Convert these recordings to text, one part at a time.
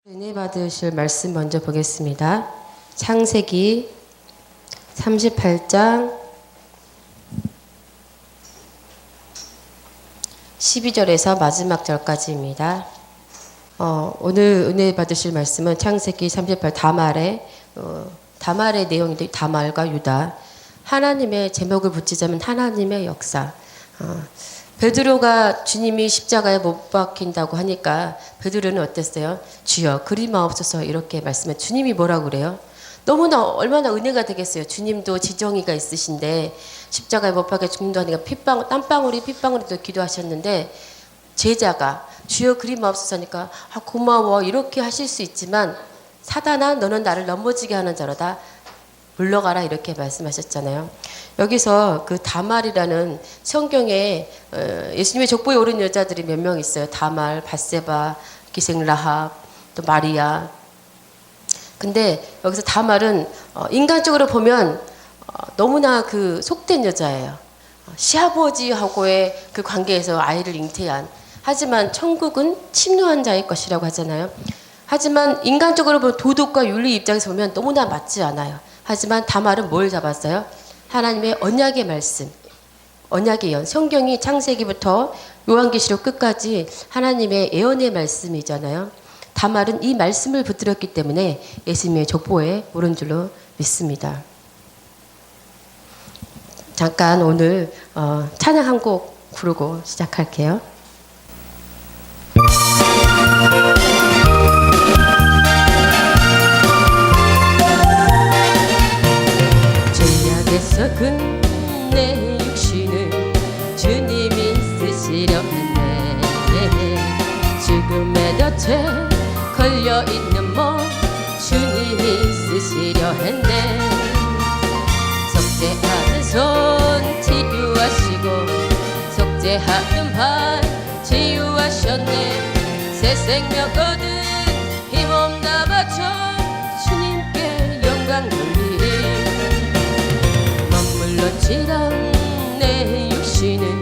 은혜 받으실 말씀 먼저 보겠습니다. 창세기 38장 12절에서 마지막 절까지입니다. 오늘 은혜 받으실 말씀은 창세기 38 다말의 내용인데, 다말과 유다, 하나님의 제목을 붙이자면 하나님의 역사. 베드로가 주님이 십자가에 못 박힌다고 하니까 베드로는 어땠어요? 주여 그리마옵소서 이렇게 말씀해. 주님이 뭐라고 그래요? 너무나 얼마나 은혜가 되겠어요. 주님도 지정의가 있으신데 십자가에 못 박혀 죽는다 하니까 땀방울이 핏방울이도 기도하셨는데, 제자가 주여 그리마옵소서 하니까 고마워 이렇게 하실 수 있지만, 사단아 너는 나를 넘어지게 하는 자로다, 물러가라 이렇게 말씀하셨잖아요. 여기서 그 다말이라는 성경에 예수님의 족보에 오른 여자들이 몇 명 있어요. 다말, 밧세바, 기생 라합, 또 마리아. 근데 여기서 다말은 인간적으로 보면 너무나 그 속된 여자예요. 시아버지하고의 그 관계에서 아이를 잉태한. 하지만 천국은 침노한 자의 것이라고 하잖아요. 하지만 인간적으로 보면 도덕과 윤리 입장에서 보면 너무나 맞지 않아요. 하지만 다말은 뭘 잡았어요? 하나님의 언약의 말씀, 언약의 연. 성경이 창세기부터 요한계시록 끝까지 하나님의 예언의 말씀이잖아요. 다말은 이 말씀을 붙들었기 때문에 예수님의 족보에 오른 줄로 믿습니다. 잠깐 오늘 찬양 한 곡 부르고 시작할게요. 썩은 내 육신을 주님이 쓰시려 했네. 죽음의 덫에 걸려있는 몸 주님이 쓰시려 했네. 속죄하는 손 치유하시고 속죄하는 발 치유하셨네. 새 생명 얻은 이 몸 다 바쳐 주님께 영광 돌리리. 지랑 내 육신은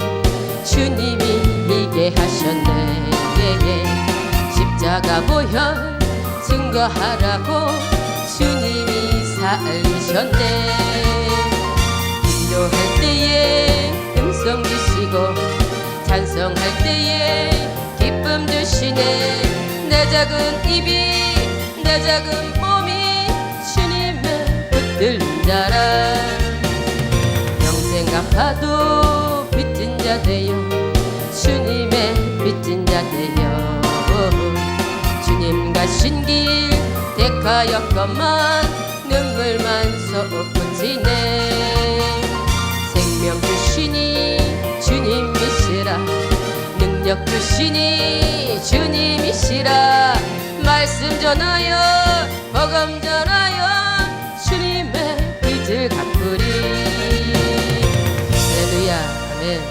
주님이 이게 하셨네. 십자가 보혈 증거하라고 주님이 살리셨네. 기도할 때에 음성 주시고 찬송할 때에 기쁨 주시네. 내 작은 입이 내 작은 몸이 주님의 붙들린 자라. 아파도 빚진 자 되어 주님의 빚진 자 되어 주님 가신 길 택하였건만 눈물만 솟구치네. 생명 주시니 주님이시라, 능력 주시니 주님이시라. 말씀 전하여 복음 전하여 주님의 빚을 갚으리. 아멘.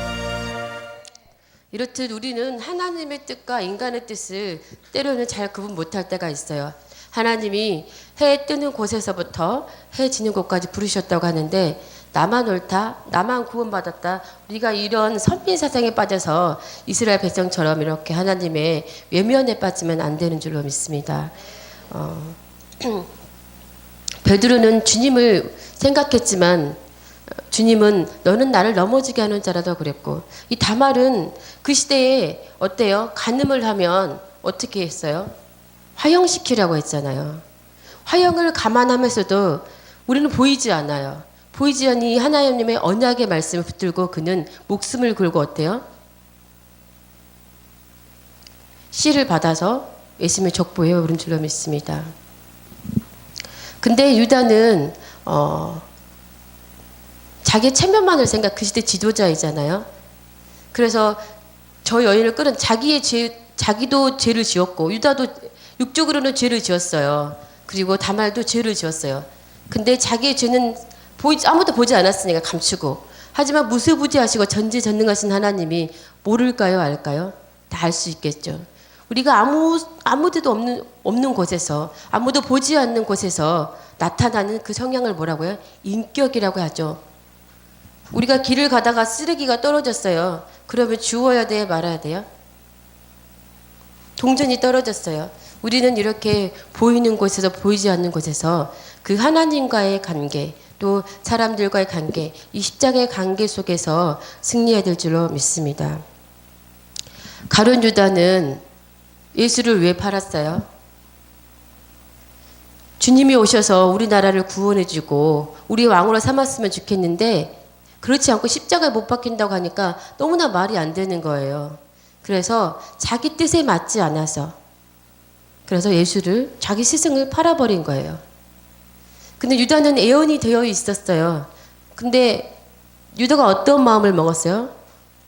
이렇듯 우리는 하나님의 뜻과 인간의 뜻을 때로는 잘 구분 못할 때가 있어요. 하나님이 해 뜨는 곳에서부터 해 지는 곳까지 부르셨다고 하는데, 나만 옳다, 나만 구원받았다, 우리가 이런 선민 사상에 빠져서 이스라엘 백성처럼 이렇게 하나님의 외면에 빠지면 안 되는 줄로 믿습니다. 베드로는 주님을 생각했지만 주님은 너는 나를 넘어지게 하는 자라고 그랬고, 이 다말은 그 시대에 어때요? 간음을 하면 어떻게 했어요? 화형시키라고 했잖아요. 화형을 감안하면서도 우리는 보이지 않아요. 보이지 않니 하나님의 언약의 말씀을 붙들고 그는 목숨을 걸고 어때요? 씨를 받아서 예수님의 족보에 오른 줄로 믿습니다. 근데 유다는 자기 체면만을 생각, 그 시대 지도자이잖아요. 그래서 저 여인을 끌은 자기도 죄를 지었고, 유다도 육적으로는 죄를 지었어요. 그리고 다말도 죄를 지었어요. 근데 자기의 죄는 아무도 보지 않았으니까 감추고. 하지만 무소부지하시고 전지전능하신 하나님이 모를까요, 알까요? 다 알 수 있겠죠. 우리가 아무 데도 없는 곳에서, 아무도 보지 않는 곳에서 나타나는 그 성향을 뭐라고요? 인격이라고 하죠. 우리가 길을 가다가 쓰레기가 떨어졌어요. 그러면 주워야 돼요, 말아야 돼요? 동전이 떨어졌어요. 우리는 이렇게 보이는 곳에서 보이지 않는 곳에서 그 하나님과의 관계, 또 사람들과의 관계, 이 십자가의 관계 속에서 승리해야 될 줄로 믿습니다. 가룟 유다는 예수를 왜 팔았어요? 주님이 오셔서 우리나라를 구원해주고 우리 왕으로 삼았으면 좋겠는데 그렇지 않고 십자가에 못 박힌다고 하니까 너무나 말이 안 되는 거예요. 그래서 자기 뜻에 맞지 않아서 그래서 예수를 자기 스승을 팔아버린 거예요. 근데 유다는 애언이 되어 있었어요. 근데 유다가 어떤 마음을 먹었어요?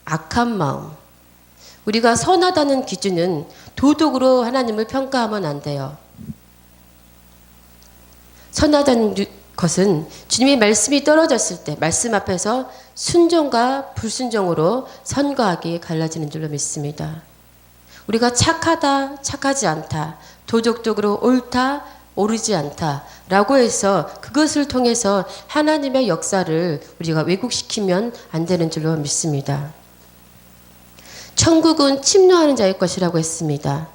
악한 마음. 우리가 선하다는 기준은 도덕으로 하나님을 평가하면 안 돼요. 선하다는 것은 주님의 말씀이 떨어졌을 때 말씀 앞에서 순종과 불순종으로 선과 악이 갈라지는 줄로 믿습니다. 우리가 착하다, 착하지 않다, 도덕적으로 옳다, 옳지 않다 라고 해서 그것을 통해서 하나님의 역사를 우리가 왜곡시키면 안 되는 줄로 믿습니다. 천국은 침노하는 자의 것이라고 했습니다.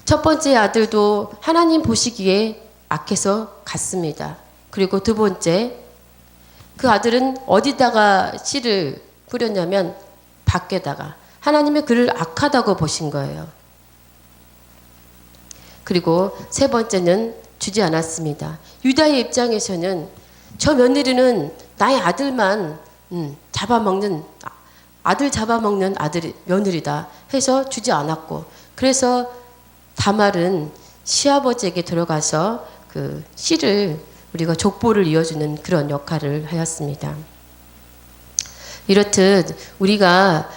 첫 번째 아들도 하나님 보시기에 악해서 갔습니다. 그리고 두 번째, 그 아들은 어디다가 씨를 뿌렸냐면 밖에다가. 하나님의 그를 악하다고 보신 거예요. 그리고 세 번째는 주지 않았습니다. 유다의 입장에서는 저 며느리는 나의 아들만 잡아먹는 아들 잡아먹는 며느리다 해서 주지 않았고, 그래서 다말은 시아버지에게 들어가서 그 씨를 우리가 족보를 이어주는 그런 역할을 하였습니다. 이렇듯 우리가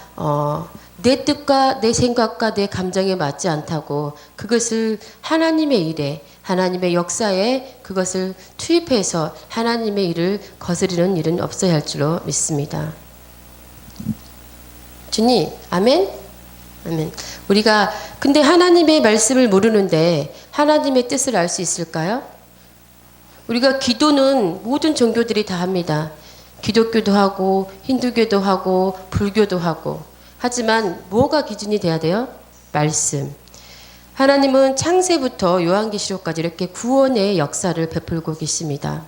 내 뜻과 내 생각과 내 감정에 맞지 않다고 그것을 하나님의 일에, 하나님의 역사에 그것을 투입해서 하나님의 일을 거스르는 일은 없어야 할 줄로 믿습니다. 주님, 아멘? 아멘. 우리가 근데 하나님의 말씀을 모르는데 하나님의 뜻을 알 수 있을까요? 우리가 기도는 모든 종교들이 다 합니다. 기독교도 하고 힌두교도 하고 불교도 하고. 하지만 뭐가 기준이 돼야 돼요? 말씀. 하나님은 창세부터 요한계시록까지 이렇게 구원의 역사를 베풀고 계십니다.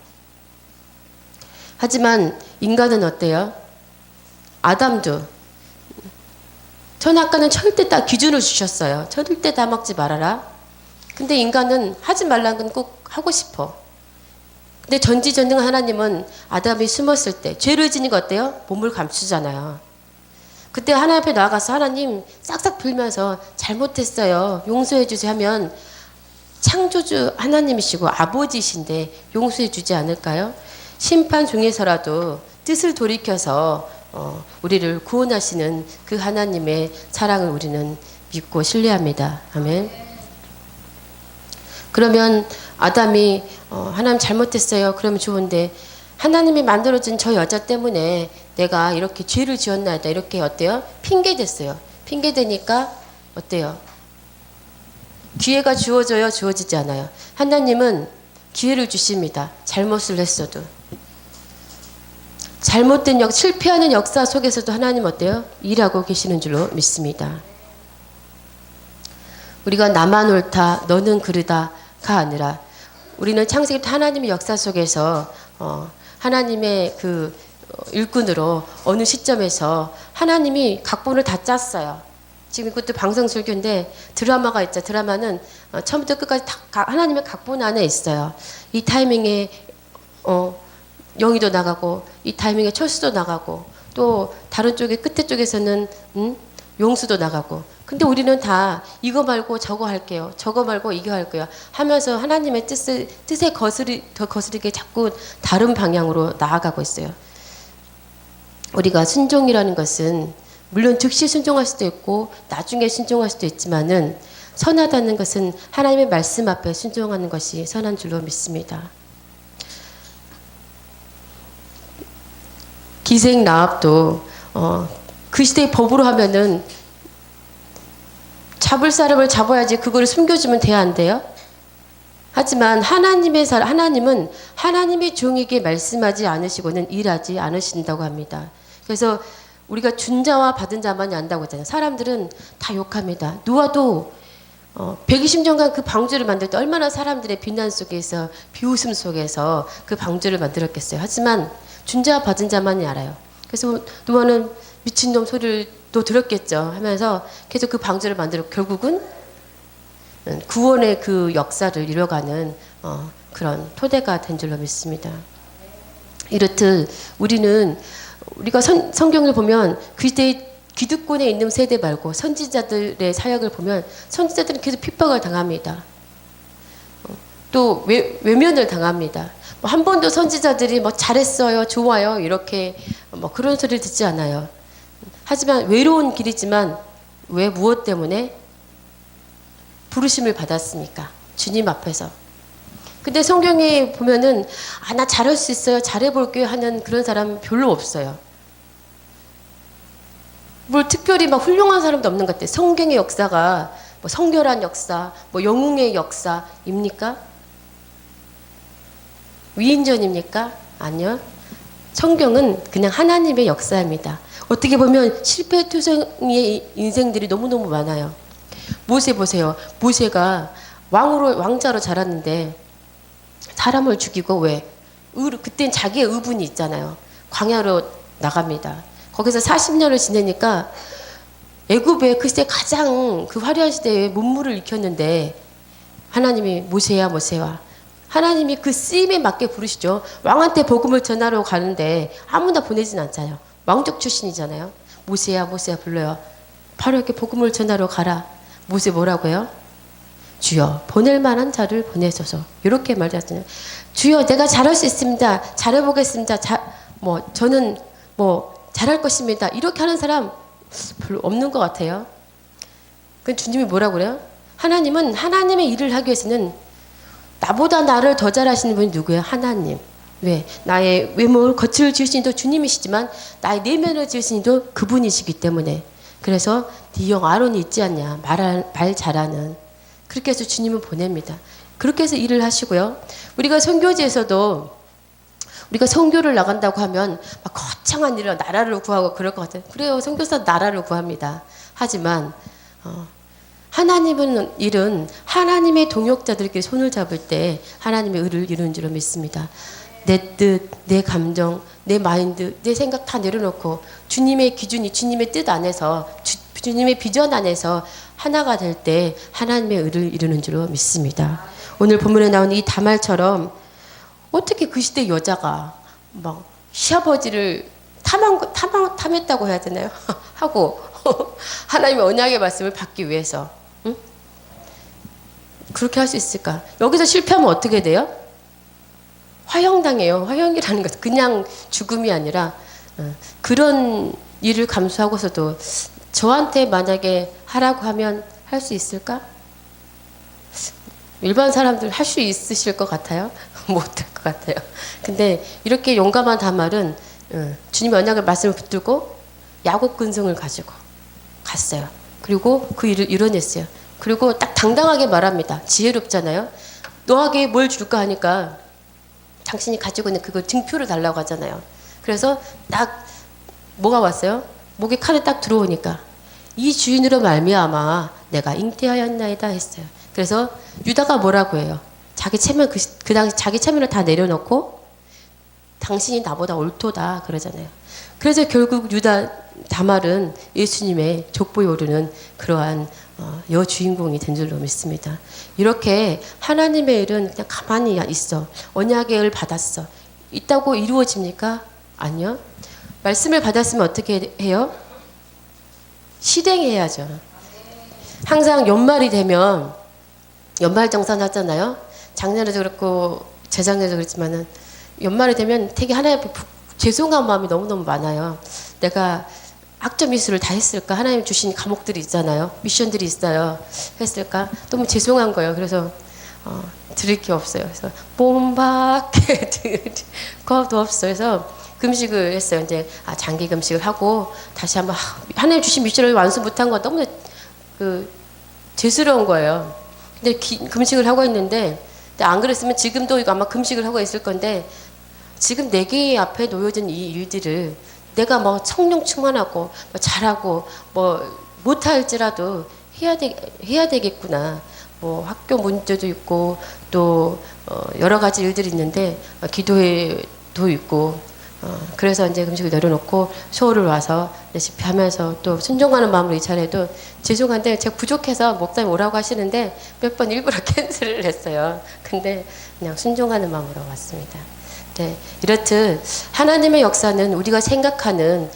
하지만 인간은 어때요? 아담도 선악과는 절대 다 기준을 주셨어요. 절대 다 먹지 말아라. 근데 인간은 하지 말라는 건 꼭 하고 싶어. 근데 전지전능한 하나님은 아담이 숨었을 때 죄를 지니까 어때요? 몸을 감추잖아요. 그때 하나님 앞에 나아가서 하나님 싹싹 빌면서 잘못했어요, 용서해 주세요 하면 창조주 하나님이시고 아버지이신데 용서해 주지 않을까요? 심판 중에서라도 뜻을 돌이켜서 우리를 구원하시는 그 하나님의 사랑을 우리는 믿고 신뢰합니다. 아멘. 그러면 아담이 하나님 잘못했어요 그러면 좋은데 하나님이 만들어준 저 여자 때문에 내가 이렇게 죄를 지었나이다 이렇게 어때요? 핑계댔어요. 핑계대니까 어때요? 기회가 주어져요? 주어지지 않아요? 하나님은 기회를 주십니다. 잘못을 했어도. 잘못된 실패하는 역사 속에서도 하나님 어때요? 일하고 계시는 줄로 믿습니다. 우리가 나만 옳다, 너는 그르다가 아니라 우리는 창세기부터 하나님의 역사 속에서 하나님의 그 일꾼으로 어느 시점에서 하나님이 각본을 다 짰어요. 지금 이것도 방송설교인데 드라마가 있죠. 드라마는 처음부터 끝까지 다 하나님의 각본 안에 있어요. 이 타이밍에 영희도 나가고 이 타이밍에 철수도 나가고 또 다른 쪽에 끝에 쪽에서는 용수도 나가고. 근데 우리는 다 이거 말고 저거 할게요. 저거 말고 이거 할게요. 하면서 하나님의 뜻에 더 거스르게 자꾸 다른 방향으로 나아가고 있어요. 우리가 순종이라는 것은 물론 즉시 순종할 수도 있고 나중에 순종할 수도 있지만은 선하다는 것은 하나님의 말씀 앞에 순종하는 것이 선한 줄로 믿습니다. 기생 라합도 그 시대의 법으로 하면은 잡을 사람을 잡아야지 그거를 숨겨주면 돼야 안 돼요? 하지만 하나님은 하나님의 종에게 말씀하지 않으시고는 일하지 않으신다고 합니다. 그래서 우리가 준 자와 받은 자만이 안다고 했잖아요. 사람들은 다 욕합니다. 노아도 120년간 그 방주를 만들 때 얼마나 사람들의 비난 속에서 비웃음 속에서 그 방주를 만들었겠어요. 하지만 준 자 받은 자만이 알아요. 그래서 노아는 미친놈 소리를 또 들었겠죠 하면서 계속 그 방주를 만들고 결국은 구원의 그 역사를 이뤄가는 그런 토대가 된 줄로 믿습니다. 이렇듯 우리가 성경을 보면 그때 기득권에 있는 세대 말고 선지자들의 사역을 보면 선지자들은 계속 핍박을 당합니다. 또 외면을 당합니다. 한 번도 선지자들이 잘했어요, 좋아요 이렇게 그런 소리를 듣지 않아요. 하지만 외로운 길이지만 왜 무엇 때문에 부르심을 받았으니까 주님 앞에서. 근데 성경에 보면은 나 잘할 수 있어요, 잘해볼게요 하는 그런 사람은 별로 없어요. 뭘 특별히 훌륭한 사람도 없는 것 같아요. 성경의 역사가 성결한 역사, 영웅의 역사입니까? 위인전입니까? 아니요. 성경은 그냥 하나님의 역사입니다. 어떻게 보면 실패투성이의 인생들이 너무너무 많아요. 모세 보세요. 모세가 왕자로 자랐는데 사람을 죽이고 그땐 자기의 의분이 있잖아요. 광야로 나갑니다. 거기서 40년을 지내니까 애굽에 그때 가장 그 화려한 시대에 문물을 익혔는데 하나님이 모세야 하나님이 그 쓰임에 맞게 부르시죠. 왕한테 복음을 전하러 가는데 아무나 보내진 않잖아요. 왕족 출신이잖아요. 모세야 불러요. 바로 이렇게 복음을 전하러 가라. 모세 뭐라고 해요? 주여 보낼 만한 자를 보내소서. 이렇게 말하잖아요. 주여 내가 잘할 수 있습니다. 잘해보겠습니다. 저는 잘할 것입니다. 이렇게 하는 사람 별로 없는 것 같아요. 그 주님이 뭐라고 그래요? 하나님은 하나님의 일을 하기 위해서는 나보다 나를 더 잘하시는 분이 누구예요? 하나님. 왜? 나의 외모를 겉을 지으신 이도 주님이시지만 나의 내면을 지으신 이도 그분이시기 때문에. 그래서 네 형 아론이 있지 않냐? 말 잘하는. 그렇게 해서 주님은 보냅니다. 그렇게 해서 일을 하시고요. 우리가 선교지에서도 우리가 선교를 나간다고 하면 거창한 일을 나라를 구하고 그럴 것 같아요. 그래요. 선교사 나라를 구합니다. 하지만 하나님은 일은 하나님의 동역자들끼리 손을 잡을 때 하나님의 의를 이루는 줄로 믿습니다. 내 뜻, 내 감정, 내 마인드, 내 생각 다 내려놓고 주님의 기준이 주님의 뜻 안에서 주님의 비전 안에서 하나가 될 때 하나님의 의를 이루는 줄로 믿습니다. 오늘 본문에 나온 이 다말처럼 어떻게 그 시대 여자가 시아버지를 탐했다고 해야 되나요? 하고 하나님의 언약의 말씀을 받기 위해서 그렇게 할 수 있을까? 여기서 실패하면 어떻게 돼요? 화형당해요. 화형이라는 것은 그냥 죽음이 아니라 그런 일을 감수하고서도 저한테 만약에 하라고 하면 할 수 있을까? 일반 사람들 할 수 있으실 것 같아요? 못할 것 같아요. 근데 이렇게 용감한 다말은 주님의 언약의 말씀을 붙들고 야곱 근성을 가지고 갔어요. 그리고 그 일을 이뤄냈어요. 그리고 딱 당당하게 말합니다. 지혜롭잖아요. 너에게 뭘 줄까 하니까 당신이 가지고 있는 그걸 증표를 달라고 하잖아요. 그래서 딱 뭐가 왔어요? 목에 칼이 딱 들어오니까 이 주인으로 말미암아 내가 잉태하였나이다 했어요. 그래서 유다가 뭐라고 해요? 자기 체면 그 당시 자기 체면을 다 내려놓고 당신이 나보다 옳도다 그러잖아요. 그래서 결국 유다 다말은 예수님의 족보에 오르는 그러한 여주인공이 된 줄로 믿습니다. 이렇게 하나님의 일은 그냥 가만히 있어. 언약의 을 받았어. 있다고 이루어집니까? 아니요. 말씀을 받았으면 어떻게 해요? 실행해야죠. 항상 연말이 되면 연말정산 하잖아요. 작년에도 그렇고 재작년에도 그랬지만은 연말이 되면 되게 하나님 앞에 죄송한 마음이 너무너무 많아요. 내가 학점 미술을 다 했을까? 하나님 주신 과목들이 있잖아요. 미션들이 있어요. 했을까? 너무 죄송한 거예요. 그래서 드릴 게 없어요. 그래서 몸밖에 드릴 것도 없어요. 그래서 금식을 했어요. 이제 장기 금식을 하고 다시 한번 하나님 주신 미션을 완수 못한 거 너무 죄스러운 거예요. 근데 금식을 하고 있는데 안 그랬으면 지금도 이거 아마 금식을 하고 있을 건데 지금 내게 앞에 놓여진 이 일들을 내가 성령 충만하고 잘하고 못할지라도 해야 되겠구나. 뭐 학교 문제도 있고 또 여러 가지 일들이 있는데 기도회도 있고 그래서 이제 음식을 내려놓고 쇼를 와서 레시피 하면서 또 순종하는 마음으로 이 차례도 죄송한데 제가 부족해서 목사님 오라고 하시는데 몇 번 일부러 캔슬을 했어요. 근데 그냥 순종하는 마음으로 왔습니다. 네, 이렇듯 하나님의 역사는 우리가 생각하는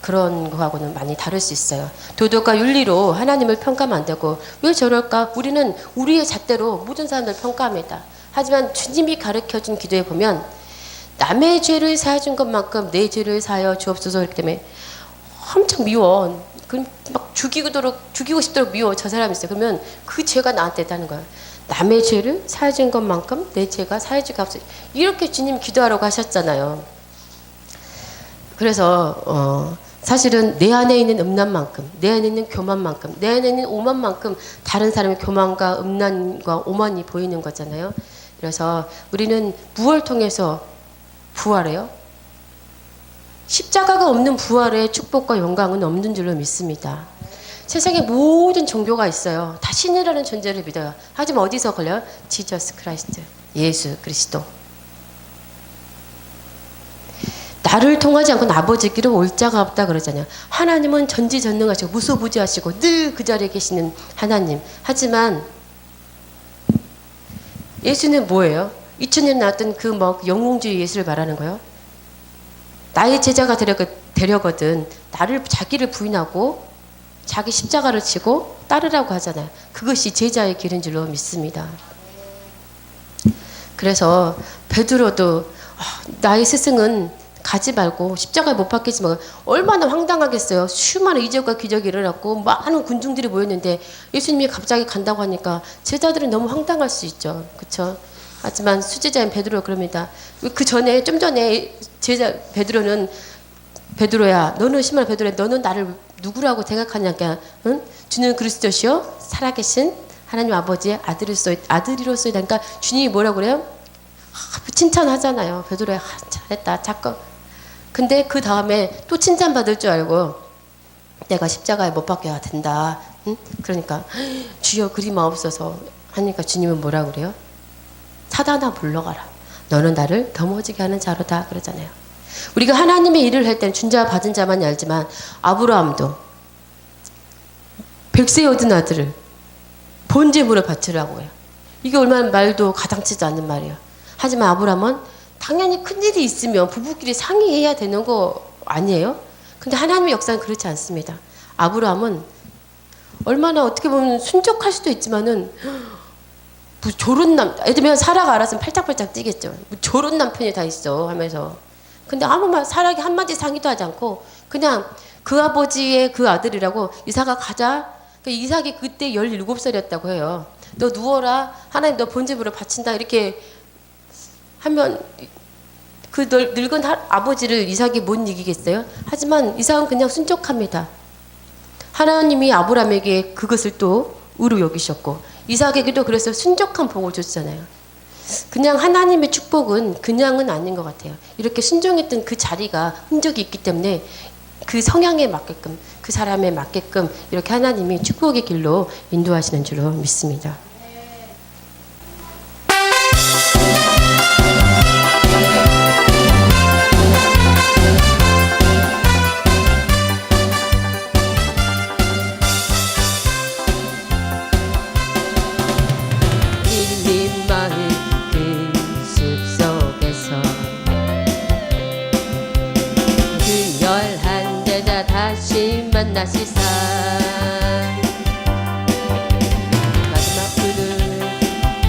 그런 거하고는 많이 다를 수 있어요. 도덕과 윤리로 하나님을 평가하면 안 되고 왜 저럴까? 우리는 우리의 잣대로 모든 사람들 평가합니다. 하지만 주님이 가르쳐준 기도에 보면 남의 죄를 사해준 것만큼 내 죄를 사하여 주옵소서. 그렇기 때문에 엄청 미워. 그럼 막 죽이고 싶도록 미워. 저 사람이 있어요. 그러면 그 죄가 나한테 있다는 거예요. 남의 죄를 사해준 것만큼 내 죄가 사해주게 하옵소서. 이렇게 주님 기도하라고 하셨잖아요. 그래서 사실은 내 안에 있는 음란만큼, 내 안에 있는 교만만큼, 내 안에 있는 오만만큼 다른 사람의 교만과 음란과 오만이 보이는 거잖아요. 그래서 우리는 무엇을 통해서 부활해요? 십자가가 없는 부활의 축복과 영광은 없는 줄로 믿습니다. 세상에 모든 종교가 있어요. 다 신이라는 존재를 믿어요. 하지만 어디서 걸려요? 지저스 크라이스트, 예수 그리스도. 나를 통하지 않고는 아버지께로 올 자가 없다 그러잖아요. 하나님은 전지전능하시고 무소부지하시고 늘 그 자리에 계시는 하나님. 하지만 예수는 뭐예요? 2000년 나왔던 그 뭐 영웅주의 예수를 말하는 거예요. 나의 제자가 되려거든 나를 자기를 부인하고 자기 십자가를 지고 따르라고 하잖아요. 그것이 제자의 길인 줄로 믿습니다. 그래서 베드로도 나의 스승은 가지 말고 십자가에 못 박히지 마. 얼마나 황당하겠어요. 수많은 이적과 기적이 일어났고 많은 군중들이 모였는데 예수님이 갑자기 간다고 하니까 제자들은 너무 황당할 수 있죠. 그렇죠? 하지만 수제자인 베드로가 그럽니다. 그 전에 좀 전에 제자 베드로는 베드로야 너는 심한 베드로야 너는 나를 누구라고 생각하냐니까 응? 주는 그리스도시요 살아계신 하나님 아버지의 아들이로서이다. 그러니까 주님이 뭐라고 그래요? 칭찬하잖아요. 베드로야 잘했다 잠깐. 근데 그 다음에 또 칭찬받을 줄 알고 내가 십자가에 못 박혀야 된다. 응? 그러니까 주여 그리 마옵소서 하니까 주님은 뭐라고 그래요? 사단아 물러가라. 너는 나를 넘어지게 하는 자로다 그러잖아요. 우리가 하나님의 일을 할 때는 준 자 받은 자만이 알지만 아브라함도 100세 얻은 아들을 본제물을 바치라고 해요. 이게 얼마나 말도 가당치지 않는 말이에요. 하지만 아브라함은 당연히 큰일이 있으면 부부끼리 상의해야 되는 거 아니에요? 근데 하나님의 역사는 그렇지 않습니다. 아브라함은 얼마나 어떻게 보면 순적할 수도 있지만은 뭐 저런 애들면 사라가 알았으면 팔짝팔짝 뛰겠죠. 뭐 저런 남편이 다 있어 하면서. 근데 아무 말 사라에게 한마디 상의도 하지 않고 그냥 그 아버지의 그 아들이라고 이삭아 가자. 그 이삭이 그때 17살이었다고 해요. 너 누워라. 하나님 너 본제물을 바친다. 이렇게 하면 그 늙은 아버지를 이삭이 못 이기겠어요? 하지만 이삭은 그냥 순종합니다. 하나님이 아브라함에게 그것을 또 의로 여기셨고 이삭에게도 그래서 순종한 복을 줬잖아요. 그냥 하나님의 축복은 그냥은 아닌 것 같아요. 이렇게 순종했던 그 자리가 흔적이 있기 때문에 그 성향에 맞게끔 그 사람에 맞게끔 이렇게 하나님이 축복의 길로 인도하시는 줄로 믿습니다. 만나시사 마지막 그를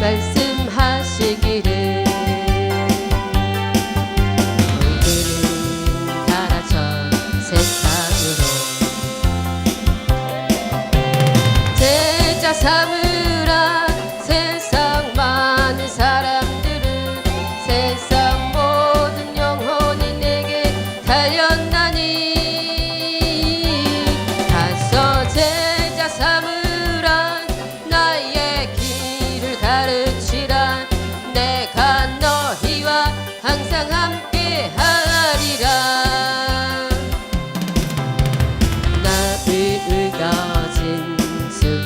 말씀하시기를 얼굴은 달아져 세상으로 제자 삼으라 세상 많은 사람들은 세상 모든 영혼이 내게 달렸나니 제자 삼으라 나의 길을 가르치라 내가 너희와 항상 함께 하리라 나를 가진 수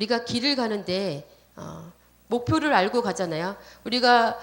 우리가 길을 가는데 목표를 알고 가잖아요. 우리가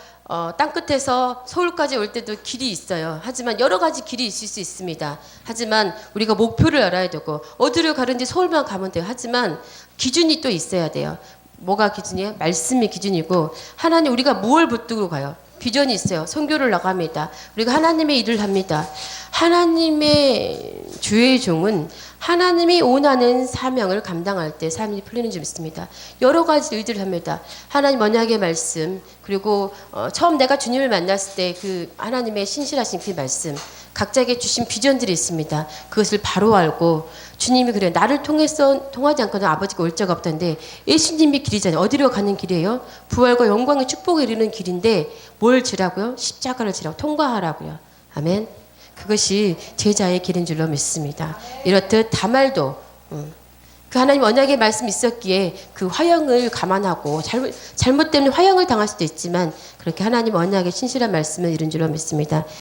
땅 끝에서 서울까지 올 때도 길이 있어요. 하지만 여러 가지 길이 있을 수 있습니다. 하지만 우리가 목표를 알아야 되고 어디로 가는지 서울만 가면 돼요. 하지만 기준이 또 있어야 돼요. 뭐가 기준이에요? 말씀이 기준이고 하나님 우리가 무엇을 붙들고 가요? 비전이 있어요. 선교를 나갑니다. 우리가 하나님의 일을 합니다. 하나님의 주의 종은 하나님이 원하는 사명을 감당할 때 삶이 풀리는 줄 믿습니다. 여러 가지 일들을 합니다. 하나님 언약의 말씀, 그리고 처음 내가 주님을 만났을 때 그 하나님의 신실하신 그 말씀, 각자에게 주신 비전들이 있습니다. 그것을 바로 알고 주님이 그래요. 나를 통해서 통하지 않고는 아버지가 올 자가 없다는데 예수님이 길이잖아요. 어디로 가는 길이에요? 부활과 영광의 축복에 이르는 길인데 뭘 지라고요? 십자가를 지라고 통과하라고요. 아멘. 그것이 제자의 길인 줄로 믿습니다. 이렇듯 다말도 그 하나님 언약의 말씀이 있었기에 그 화형을 감안하고 잘못 때문에 화형을 당할 수도 있지만 그렇게 하나님 언약의 신실한 말씀을 이룬 줄로 믿습니다.